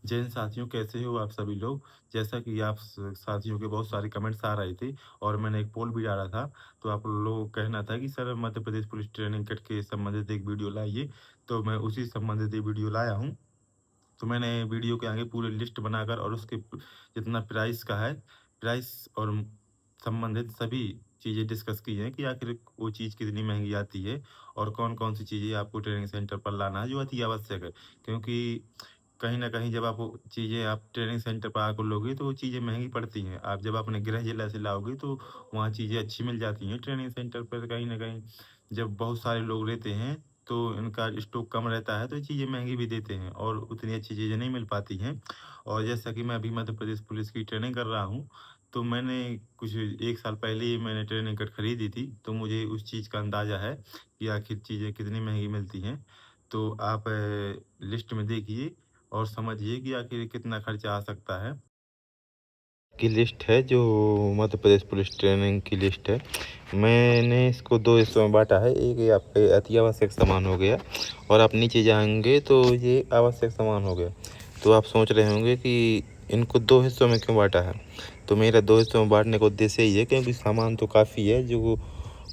जय हिंद साथियों, कैसे हो आप सभी लोग? जैसा कि आप साथियों के बहुत सारे कमेंट्स आ रहे थे और मैंने एक पोल भी डाला था, तो आप लोगों का कहना था कि sir Madhya Pradesh police training kit के संबंधित एक वीडियो लाइए, तो मैं उसी संबंधित एक वीडियो लाया हूँ। तो मैंने वीडियो के आगे पूरी लिस्ट बनाकर और उसके जितना प्राइस का है, प्राइस और संबंधित सभी चीज़ें डिस्कस की हैं कि आखिर वो चीज़ कितनी महँगी आती है और कौन-कौन सी चीज़ें आपको ट्रेनिंग सेंटर पर लाना है जो अति आवश्यक है। क्योंकि कहीं न कहीं जब आप वो चीज़ें आप ट्रेनिंग सेंटर पर आकर लोगे तो वो चीज़ें महँगी पड़ती हैं। आप जब अपने गृह जिला से लाओगे तो वहाँ चीज़ें अच्छी मिल जाती हैं। ट्रेनिंग सेंटर पर कहीं न कहीं जब बहुत सारे लोग रहते हैं तो इनका स्टॉक कम रहता है तो ये चीज़ें महँगी भी देते हैं और उतनी अच्छी चीज़ें नहीं मिल पाती हैं। और जैसा कि मैं अभी मध्य प्रदेश पुलिस की ट्रेनिंग कर रहा हूँ, तो मैंने कुछ 1 साल पहले ही मैंने ट्रेनिंग किट खरीदी थी, तो मुझे उस चीज़ का अंदाज़ा है कि आखिर चीज़ें कितनी महँगी मिलती हैं। तो आप लिस्ट में देखिए और समझिए कि आखिर कितना खर्चा आ सकता है। की लिस्ट है जो मध्य प्रदेश पुलिस ट्रेनिंग की लिस्ट है। मैंने इसको 2 हिस्सों में बाँटा है। एक ये आपके अति आवश्यक सामान हो गया और आप नीचे जाएँगे तो ये आवश्यक सामान हो गया। तो आप सोच रहे होंगे कि इनको 2 हिस्सों में क्यों बाँटा है? तो मेरा 2 हिस्सों में बाँटने का उद्देश्य यही है क्योंकि सामान तो काफ़ी है जो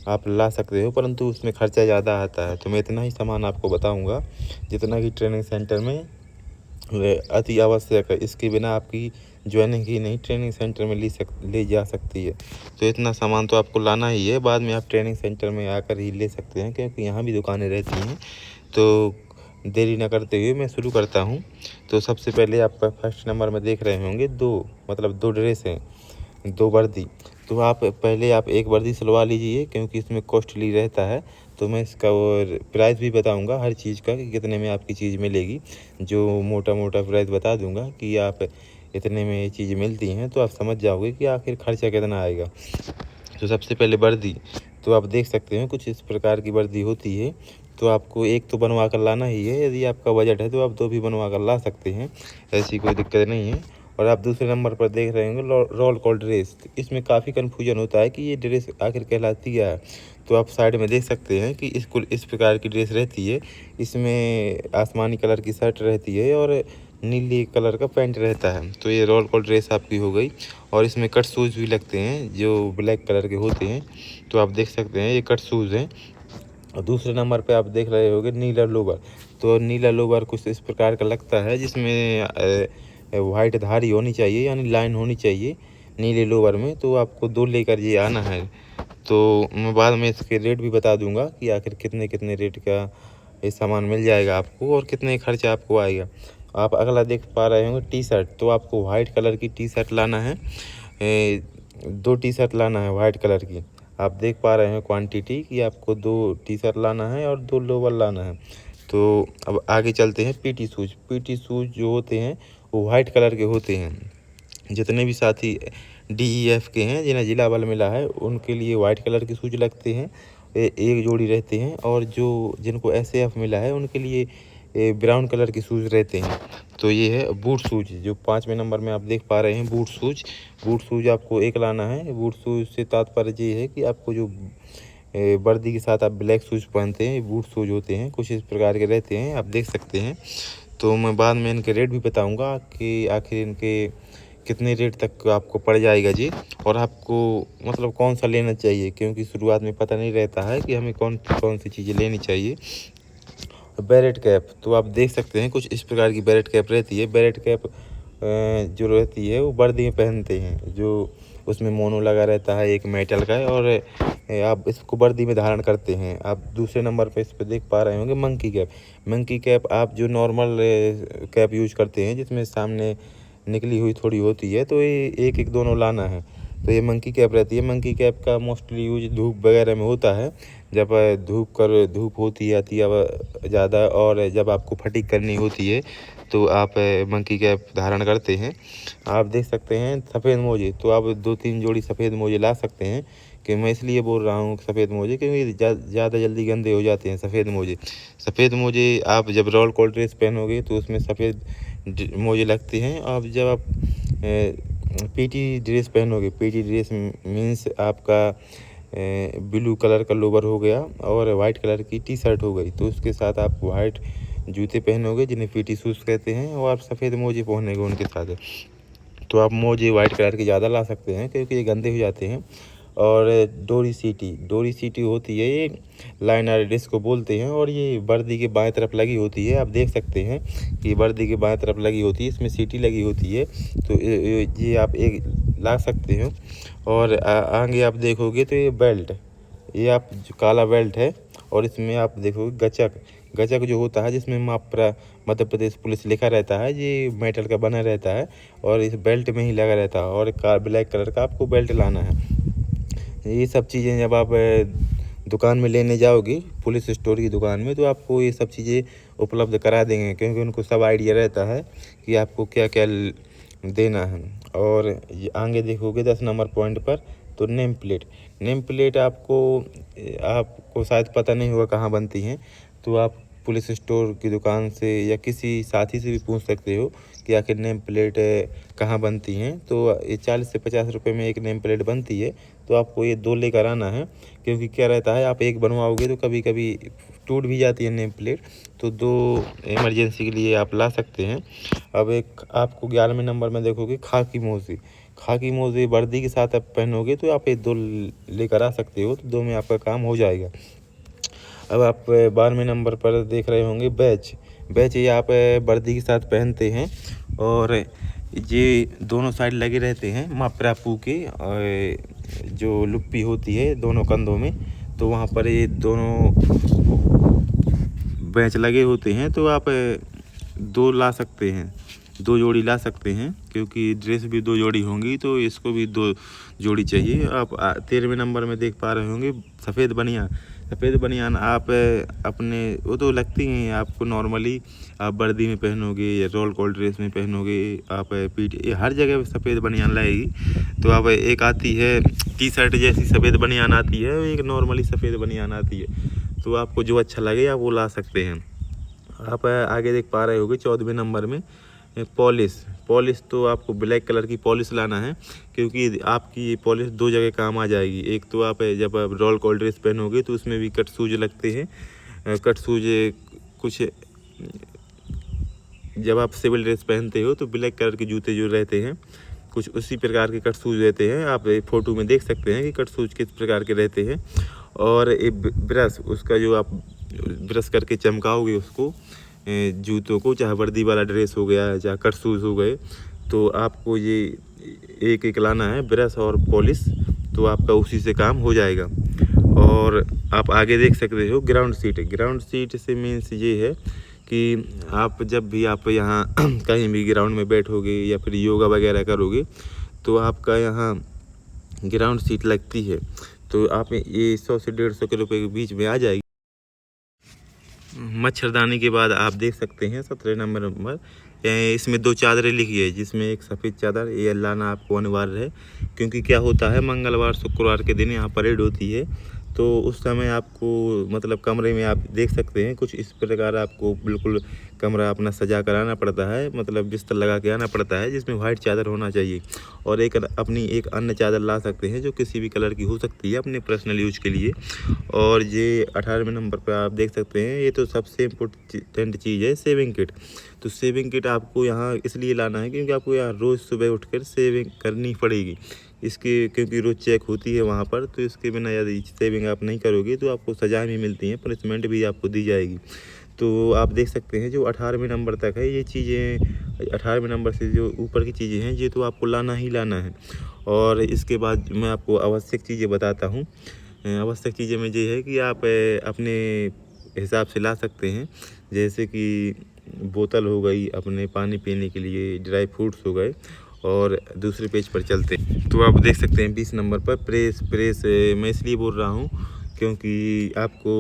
आप ला सकते हो, परंतु उसमें खर्चा ज़्यादा आता है। तो मैं इतना ही सामान आपको बताऊँगा जितना कि ट्रेनिंग सेंटर में अति आवश्यक है। इसके बिना आपकी जॉइनिंग ही नहीं ट्रेनिंग सेंटर में ले जा सकती है। तो इतना सामान तो आपको लाना ही है, बाद में आप ट्रेनिंग सेंटर में आकर ही ले सकते हैं क्योंकि यहाँ भी दुकानें रहती हैं। तो देरी ना करते हुए मैं शुरू करता हूँ। तो सबसे पहले आप फर्स्ट नंबर में देख रहे होंगे 2 मतलब 2 ड्रेस हैं, 2 वर्दी। तो आप पहले आप एक वर्दी सिलवा लीजिए क्योंकि इसमें कॉस्टली रहता है। तो मैं इसका और प्राइस भी बताऊँगा हर चीज़ का कि कितने में आपकी चीज़ मिलेगी। जो मोटा-मोटा प्राइस बता दूँगा कि आप इतने में ये चीज़ें मिलती हैं, तो आप समझ जाओगे कि आखिर खर्चा कितना आएगा। तो सबसे पहले वर्दी, तो आप देख सकते हैं कुछ इस प्रकार की वर्दी होती है। तो आपको एक तो बनवा कर लाना ही है, यदि आपका बजट है तो आप 2 भी बनवा कर ला सकते हैं, ऐसी कोई दिक्कत नहीं है। और आप दूसरे नंबर पर देख रहे होंगे रोल कॉल ड्रेस। इसमें काफ़ी कन्फ्यूजन होता है कि ये ड्रेस आखिर कहलाती क्या है। तो आप साइड में देख सकते हैं कि इस प्रकार की ड्रेस रहती है। इसमें आसमानी कलर की शर्ट रहती है और नीली कलर का पैंट रहता है। तो ये रोल कॉल ड्रेस आपकी हो गई और इसमें कट शूज़ भी लगते हैं जो ब्लैक कलर के होते हैं। तो आप देख सकते हैं ये कट शूज़ हैं। और दूसरे नंबर पे आप देख रहे होंगे नीला लोवर। तो नीला लोवर कुछ इस प्रकार का लगता है जिसमें वाइट धारी होनी चाहिए यानी लाइन होनी चाहिए नीले लोवर में। तो आपको 2 लेकर ये आना है। तो मैं बाद में इसके रेट भी बता दूँगा कि आखिर कितने-कितने रेट का ये सामान मिल जाएगा आपको और कितने खर्चा आपको आएगा। आप अगला देख पा रहे होंगे टी-शर्ट। तो आपको वाइट कलर की टी-शर्ट लाना है। 2 टी-शर्ट लाना है वाइट कलर की। आप देख पा रहे हैं क्वांटिटी कि आपको 2 टी-शर्ट लाना है और 2 लोवर लाना है। तो अब आगे चलते हैं पीटी शूज़। पीटी शूज़ जो होते हैं वो वाइट कलर के होते हैं। जितने भी साथी डीईएफ के हैं जिन्हें जिला बल मिला है उनके लिए वाइट कलर के शूज लगते हैं, एक जोड़ी रहते हैं। और जो जिनको एसएएफ मिला है उनके लिए ब्राउन कलर के शूज़ रहते हैं। तो ये है बूट शूज जो 5वें नंबर में आप देख पा रहे हैं बूट शूज। बूट शूज आपको एक लाना है। बूट शूज से तात्पर्य ये है कि आपको जो वर्दी के साथ आप ब्लैक शूज पहनते हैं, ये बूट शूज होते हैं, कुछ इस प्रकार के रहते हैं, आप देख सकते हैं। तो मैं बाद में इनके रेट भी बताऊंगा कि आखिर इनके कितने रेट तक आपको पड़ जाएगा जी। और आपको मतलब कौन सा लेना चाहिए क्योंकि शुरुआत में पता नहीं रहता है कि हमें कौन कौन सी चीज़ें लेनी चाहिए। बैरेट कैप, तो आप देख सकते हैं कुछ इस प्रकार की बैरेट कैप रहती है। बैरेट कैप जो रहती है वो वर्दी में पहनते हैं, जो उसमें मोनो लगा रहता है एक मेटल का और आप इसको वर्दी में धारण करते हैं। आप दूसरे नंबर पे इस पे देख पा रहे होंगे मंकी कैप। मंकी कैप आप जो नॉर्मल कैप यूज करते हैं जिसमें सामने निकली हुई थोड़ी होती है, तो ये एक एक दोनों लाना है। तो ये मंकी कैप रहती है। मंकी कैप का मोस्टली यूज धूप वगैरह में होता है। जब धूप होती है अति ज़्यादा और जब आपको फटीग करनी होती है तो आप मंकी कैप धारण करते हैं। आप देख सकते हैं सफ़ेद मोजे, तो आप 2-3 जोड़ी सफ़ेद मोजे ला सकते हैं। कि मैं इसलिए बोल रहा हूँ सफ़ेद मोजे क्योंकि ज़्यादा जल्दी गंदे हो जाते हैं सफ़ेद मोजे। सफ़ेद मोजे आप जब रोल कॉल ड्रेस पहनोगे तो उसमें सफ़ेद मोजे लगते हैं। अब जब आप पीटी ड्रेस पहनोगे, पीटी ड्रेस मीन्स आपका ब्लू कलर का लोवर हो गया और वाइट कलर की टी शर्ट हो गई, तो उसके साथ आप वाइट जूते पहनोगे जिन्हें पीटी शूज़ कहते हैं, और आप सफ़ेद मोजे पहनोगे उनके साथ। तो आप मोजे वाइट कलर के ज़्यादा ला सकते हैं क्योंकि ये गंदे हो जाते हैं। और डोरी सीटी होती है, ये लाइनर इसको बोलते हैं, और ये वर्दी के बाएं तरफ लगी होती है। आप देख सकते हैं कि वर्दी के बाएं तरफ लगी होती है, इसमें सीटी लगी होती है। तो ये आप एक ला सकते हो। और आगे आप देखोगे तो ये बेल्ट, ये आप जो काला बेल्ट है, और इसमें आप देखोगे गचक, गचक जो होता है जिसमें मध्य प्रदेश पुलिस लिखा रहता है, ये मेटल का बना रहता है और इस बेल्ट में ही लगा रहता है, और ब्लैक कलर का आपको बेल्ट लाना है। ये सब चीज़ें जब आप दुकान में लेने जाओगे, पुलिस स्टोर की दुकान में, तो आपको ये सब चीज़ें उपलब्ध करा देंगे क्योंकि उनको सब आइडिया रहता है कि आपको क्या क्या देना है। और ये आगे देखोगे 10 नंबर पॉइंट पर, तो नेम प्लेट आपको शायद पता नहीं होगा कहाँ बनती हैं। तो आप पुलिस स्टोर की दुकान से या किसी साथी से भी पूछ सकते हो कि आखिर नेम प्लेट कहाँ बनती हैं। तो ये 40 से 50 रुपये में एक नेम प्लेट बनती है। तो आपको ये 2 लेकर आना है, क्योंकि क्या रहता है, आप एक बनवाओगे तो कभी कभी टूट भी जाती है नेम प्लेट, तो 2 इमरजेंसी के लिए आप ला सकते हैं। अब एक आपको 11वें नंबर में देखोगे खाकी मोजे वर्दी के साथ आप पहनोगे, तो आप ये 2 लेकर आ सकते हो, तो 2 में आपका काम हो जाएगा। अब आप 12वें नंबर पर देख रहे होंगे बैच ये आप वर्दी के साथ पहनते हैं, और ये दोनों साइड लगे रहते हैं मापरापू के, जो लुप्पी होती है दोनों कंधों में, तो वहाँ पर ये दोनों बैच लगे होते हैं। तो आप 2 ला सकते हैं, 2 जोड़ी ला सकते हैं, क्योंकि ड्रेस भी 2 जोड़ी होंगी, तो इसको भी 2 जोड़ी चाहिए। आप 13वें नंबर में देख पा रहे होंगे सफ़ेद बनियान आप अपने वो तो लगती हैं आपको नॉर्मली, आप वर्दी में पहनोगे या रोल कॉल ड्रेस में पहनोगे, आप हर जगह सफ़ेद बनियान लाएगी। तो आप एक आती है टी शर्ट जैसी सफ़ेद बनियान आती है, एक नॉर्मली सफ़ेद बनियान आती है। तो आपको जो अच्छा लगे आप वो ला सकते हैं। आप आगे देख पा रहे होगे 14वें नंबर में पॉलिश, तो आपको ब्लैक कलर की पॉलिश लाना है, क्योंकि आपकी ये पॉलिश 2 जगह काम आ जाएगी। एक तो आप जब आप रोल कॉल ड्रेस पहनोगे तो उसमें भी कट शूज लगते हैं। कट शूज कुछ जब आप सिविल ड्रेस पहनते हो तो ब्लैक कलर के जूते जो रहते हैं, कुछ उसी प्रकार के कट शूज रहते हैं। आप फोटो में देख सकते हैं कि कट शूज किस प्रकार के रहते हैं। और एक ब्रश, उसका जो आप ब्रश करके चमकाओगे उसको जूतों को, चाहे वर्दी वाला ड्रेस हो गया चाहे कट शूज़ हो गए, तो आपको ये एक लाना है ब्रश और पॉलिश, तो आपका उसी से काम हो जाएगा। और आप आगे देख सकते हो ग्राउंड सीट से मीन्स ये है कि आप जब भी आप यहाँ कहीं भी ग्राउंड में बैठोगे या फिर योगा वगैरह करोगे, तो आपका यहाँ ग्राउंड सीट लगती है। तो आप ये 100 से 150 रुपये के बीच में आ जाएगी। मच्छरदानी के बाद आप देख सकते हैं 17 नंबर इसमें 2 चादरें लिखी है, जिसमें एक सफ़ेद चादर ये लाना आपको अनिवार्य है, क्योंकि क्या होता है मंगलवार शुक्रवार के दिन यहाँ परेड होती है। तो उस समय आपको मतलब कमरे में आप देख सकते हैं कुछ इस प्रकार आपको बिल्कुल कमरा अपना सजा कर आना पड़ता है, मतलब बिस्तर लगा के आना पड़ता है, जिसमें वाइट चादर होना चाहिए। और एक अन्य चादर ला सकते हैं जो किसी भी कलर की हो सकती है अपने पर्सनल यूज के लिए। और ये 18वें नंबर पर आप देख सकते हैं, ये तो सबसे इम्पोर्टेंट चीज़ है सेविंग किट। तो सेविंग किट आपको यहाँ इसलिए लाना है क्योंकि आपको यहाँ रोज़ सुबह उठकर सेविंग करनी पड़ेगी इसके, क्योंकि रोज़ चेक होती है वहाँ पर। तो इसके बिना यदि सेविंग आप नहीं करोगे तो आपको सज़ा भी मिलती है, पनिशमेंट भी आपको दी जाएगी। तो आप देख सकते हैं जो 18वें नंबर तक है ये चीज़ें, 18वें नंबर से जो ऊपर की चीज़ें हैं ये तो आपको लाना ही लाना है। और इसके बाद मैं आपको आवश्यक चीज़ें बताता हूँ। आवश्यक चीज़ें में ये है कि आप अपने हिसाब से ला सकते हैं, जैसे कि बोतल हो गई अपने पानी पीने के लिए, ड्राई फ्रूट्स हो गए। और दूसरे पेज पर चलते हैं तो आप देख सकते हैं 20 नंबर पर प्रेस मैं इसलिए बोल रहा हूँ क्योंकि आपको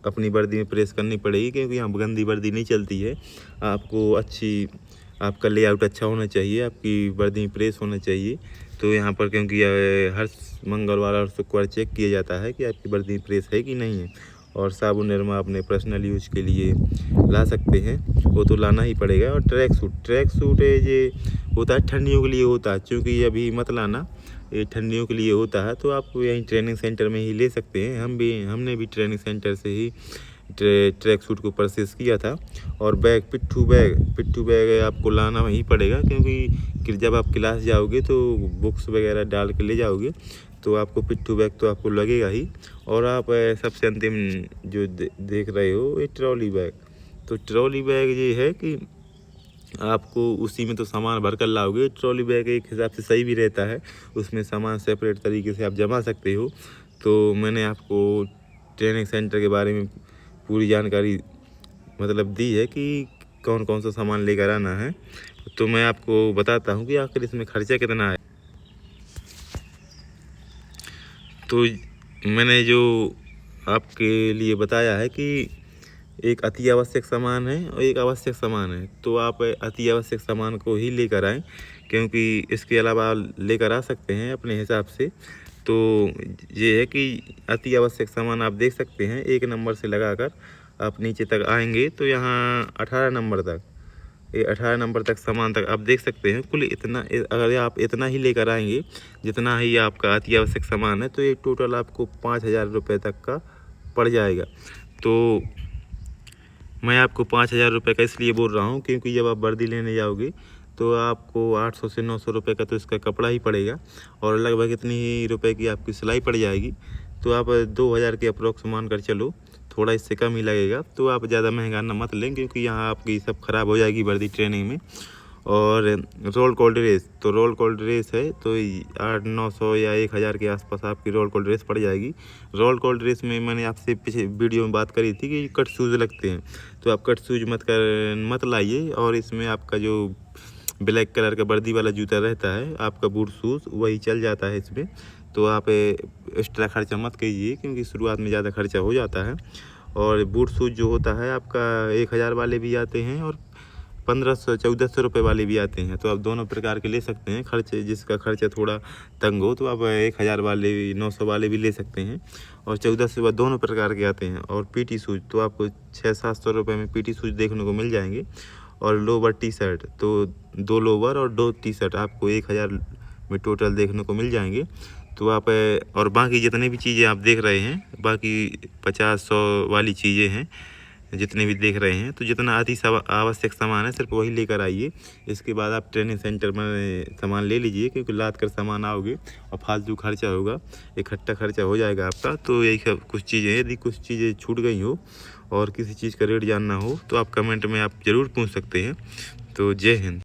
अपनी वर्दी में प्रेस करनी पड़ेगी, क्योंकि यहाँ गंदी वर्दी नहीं चलती है। आपका लेआउट अच्छा होना चाहिए, आपकी वर्दी में प्रेस होना चाहिए। तो यहाँ पर क्योंकि हर मंगलवार और शुक्रवार चेक किया जाता है कि आपकी वर्दी में प्रेस है कि नहीं है। और साबुन निरमा अपने पर्सनल यूज के लिए ला सकते हैं, वो तो लाना ही पड़ेगा। और ट्रैक सूट ये होता है ठंडियों के लिए होता है, क्योंकि अभी मत लाना, ये ठंडियों के लिए होता है। तो आप यहीं ट्रेनिंग सेंटर में ही ले सकते हैं। हमने भी ट्रेनिंग सेंटर से ही ट्रैक सूट को परचेज़ किया था। और पिट्ठू बैग आपको लाना ही पड़ेगा, क्योंकि जब आप क्लास जाओगे तो बुक्स वगैरह डाल के ले जाओगे, तो आपको पिट्ठू बैग तो आपको लगेगा ही। और आप सबसे अंतिम जो देख रहे हो ये ट्रॉली बैग, तो ट्रॉली बैग ये है कि आपको उसी में तो सामान भर कर लाओगे। ट्रॉली बैग एक हिसाब से सही भी रहता है, उसमें सामान सेपरेट तरीके से आप जमा सकते हो। तो मैंने आपको ट्रेनिंग सेंटर के बारे में पूरी जानकारी मतलब दी है कि कौन कौन सा सामान लेकर आना है। तो मैं आपको बताता हूँ कि आखिर इसमें खर्चा कितना है। तो मैंने जो आपके लिए बताया है कि एक अति आवश्यक सामान है और एक आवश्यक सामान है, तो आप अति आवश्यक सामान को ही लेकर आएँ, क्योंकि इसके अलावा लेकर आ सकते हैं अपने हिसाब से। तो ये है कि अति आवश्यक सामान आप देख सकते हैं, 1 नंबर से लगाकर आप नीचे तक आएंगे तो यहाँ 18 नंबर तक, ये 18 नंबर तक सामान तक आप देख सकते हैं। कुल इतना, अगर आप इतना ही लेकर आएंगे जितना ही आपका अति आवश्यक सामान है, तो ये टोटल आपको 5,000 रुपये तक का पड़ जाएगा। तो मैं आपको 5,000 रुपये का इसलिए बोल रहा हूँ क्योंकि जब आप वर्दी लेने जाओगे तो आपको 800 से 900 रुपये का तो इसका कपड़ा ही पड़ेगा, और लगभग इतनी ही रुपए की आपकी सिलाई पड़ जाएगी। तो आप 2,000 के अप्रोक्स मान कर चलो, थोड़ा इससे कम ही लगेगा। तो आप ज़्यादा महंगा ना मत लें, क्योंकि यहाँ आपकी सब ख़राब हो जाएगी वर्दी ट्रेनिंग में। और रोल कॉल ड्रेस, तो रोल कॉल ड्रेस है तो 800-900 या 1,000 के आसपास आपकी रोल कॉल ड्रेस पड़ जाएगी। रोल कॉल ड्रेस में मैंने आपसे पिछले वीडियो में बात करी थी कि कट शूज़ लगते हैं, तो आप कट शूज़ मत लाइए। और इसमें आपका जो ब्लैक कलर का वर्दी वाला जूता रहता है आपका बूट शूज़, वही चल जाता है इसमें। तो आप एक्स्ट्रा खर्चा मत कीजिए, क्योंकि शुरुआत में ज़्यादा खर्चा हो जाता है। और बूट शूज़ जो होता है आपका 1,000 वाले भी आते हैं और 1,500-1,400 रुपये वाले भी आते हैं। तो आप दोनों प्रकार के ले सकते हैं। खर्चे जिसका खर्चा थोड़ा तंग हो तो आप 1,000 वाले 900 वाले भी ले सकते हैं, और 1,400 दोनों प्रकार के आते हैं। और पीटी शूज़ तो आपको 600-700 रुपये में पीटी शूज़ देखने को मिल जाएंगे। और लोवर टी शर्ट, तो 2 लोवर और 2 टी शर्ट आपको 1,000 में टोटल देखने को मिल जाएंगे। तो आप और बाकी जितने भी चीज़ें आप देख रहे हैं, बाकी 50-100 वाली चीज़ें हैं जितने भी देख रहे हैं, तो जितना अति आवश्यक सामान है सिर्फ वही लेकर आइए। इसके बाद आप ट्रेनिंग सेंटर में सामान ले लीजिए, क्योंकि लाद कर सामान आओगे और फालतू खर्चा होगा, इकट्ठा खर्चा हो जाएगा आपका। तो यही सब कुछ चीज़ें, यदि कुछ चीज़ें छूट गई हो और किसी चीज़ का रेट जानना हो तो आप कमेंट में आप ज़रूर पूछ सकते हैं। तो जय हिंद।